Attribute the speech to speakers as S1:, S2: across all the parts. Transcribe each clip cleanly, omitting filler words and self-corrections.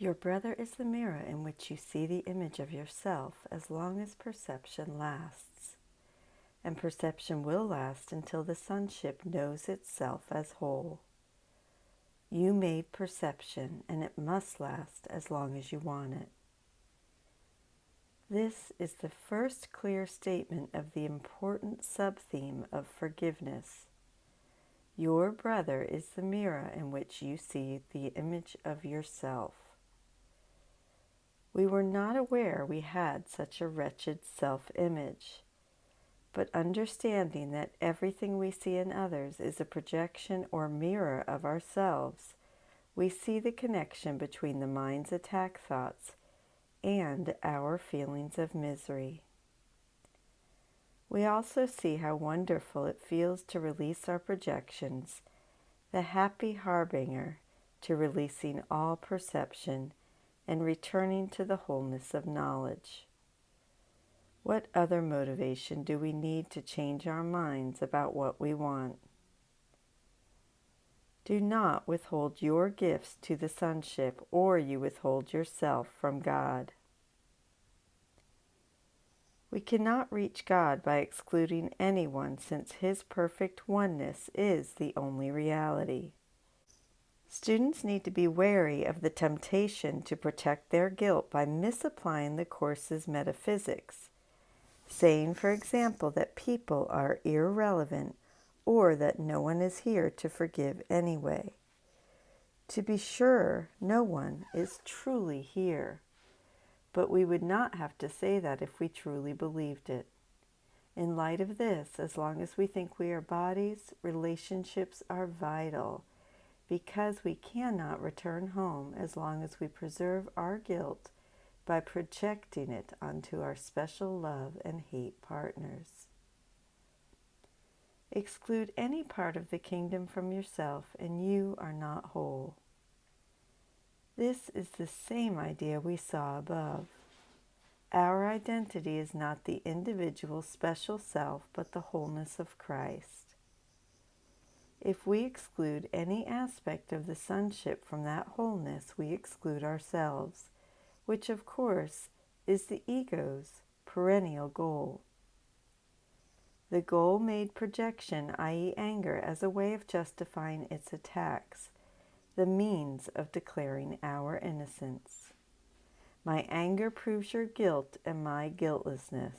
S1: Your brother is the mirror in which you see the image of yourself as long as perception lasts. And perception will last until the sonship knows itself as whole. You made perception, and it must last as long as you want it. This is the first clear statement of the important sub-theme of forgiveness. Your brother is the mirror in which you see the image of yourself. We were not aware we had such a wretched self-image, but understanding that everything we see in others is a projection or mirror of ourselves, we see the connection between the mind's attack thoughts and our feelings of misery. We also see how wonderful it feels to release our projections, the happy harbinger to releasing all perception and returning to the wholeness of knowledge. What other motivation do we need to change our minds about what we want? Do not withhold your gifts to the sonship, or you withhold yourself from God. We cannot reach God by excluding anyone, since His perfect oneness is the only reality. Students need to be wary of the temptation to protect their guilt by misapplying the course's metaphysics, saying, for example, that people are irrelevant or that no one is here to forgive anyway. To be sure, no one is truly here. But we would not have to say that if we truly believed it. In light of this, as long as we think we are bodies, relationships are vital, because we cannot return home as long as we preserve our guilt by projecting it onto our special love and hate partners. Exclude any part of the kingdom from yourself, and you are not whole. This is the same idea we saw above. Our identity is not the individual special self, but the wholeness of Christ. If we exclude any aspect of the sonship from that wholeness, we exclude ourselves, which of course is the ego's perennial goal. The goal made projection, i.e. anger, as a way of justifying its attacks, the means of declaring our innocence. My anger proves your guilt and my guiltlessness.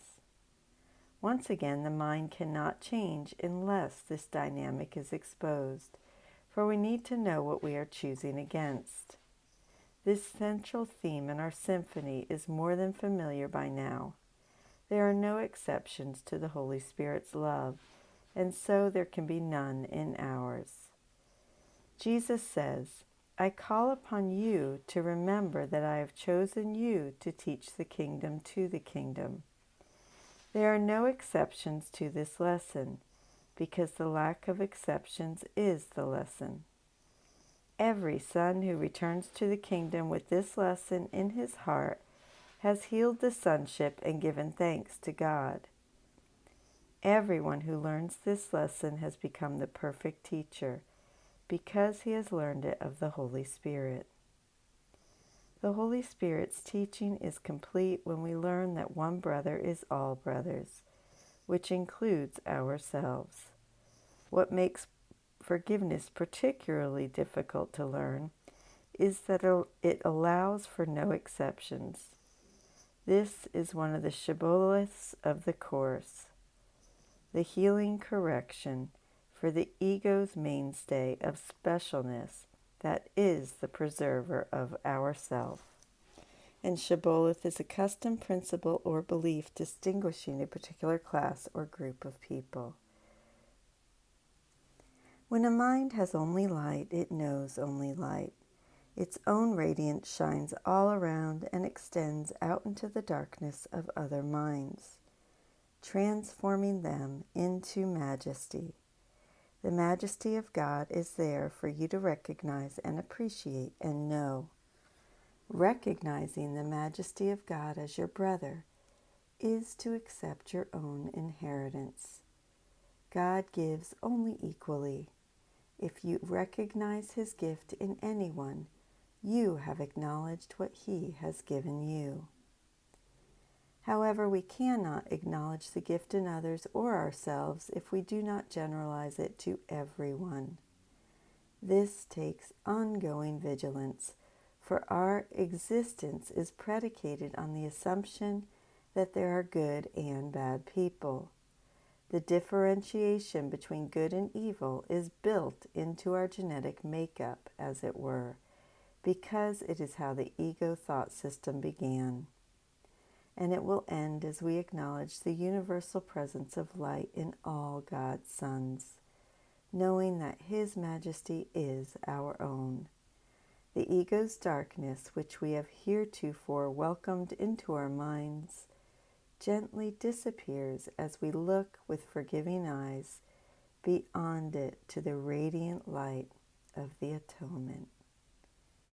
S1: Once again, the mind cannot change unless this dynamic is exposed, for we need to know what we are choosing against. This central theme in our symphony is more than familiar by now. There are no exceptions to the Holy Spirit's love, and so there can be none in ours. Jesus says, I call upon you to remember that I have chosen you to teach the kingdom to the kingdom. There are no exceptions to this lesson, because the lack of exceptions is the lesson. Every son who returns to the kingdom with this lesson in his heart has healed the sonship and given thanks to God. Everyone who learns this lesson has become the perfect teacher, because he has learned it of the Holy Spirit. The Holy Spirit's teaching is complete when we learn that one brother is all brothers, which includes ourselves. What makes forgiveness particularly difficult to learn is that it allows for no exceptions. This is one of the shibboleths of the Course, the healing correction for the ego's mainstay of specialness that is the preserver of ourself. And shibboleth is a custom, principle, or belief distinguishing a particular class or group of people. When a mind has only light, it knows only light. Its own radiance shines all around and extends out into the darkness of other minds, transforming them into majesty. The majesty of God is there for you to recognize and appreciate and know. Recognizing the majesty of God as your brother is to accept your own inheritance. God gives only equally. If you recognize His gift in anyone, you have acknowledged what He has given you. However, we cannot acknowledge the gift in others or ourselves if we do not generalize it to everyone. This takes ongoing vigilance, for our existence is predicated on the assumption that there are good and bad people. The differentiation between good and evil is built into our genetic makeup, as it were, because it is how the ego thought system began. And it will end as we acknowledge the universal presence of light in all God's sons, knowing that His majesty is our own. The ego's darkness, which we have heretofore welcomed into our minds, gently disappears as we look with forgiving eyes beyond it to the radiant light of the atonement.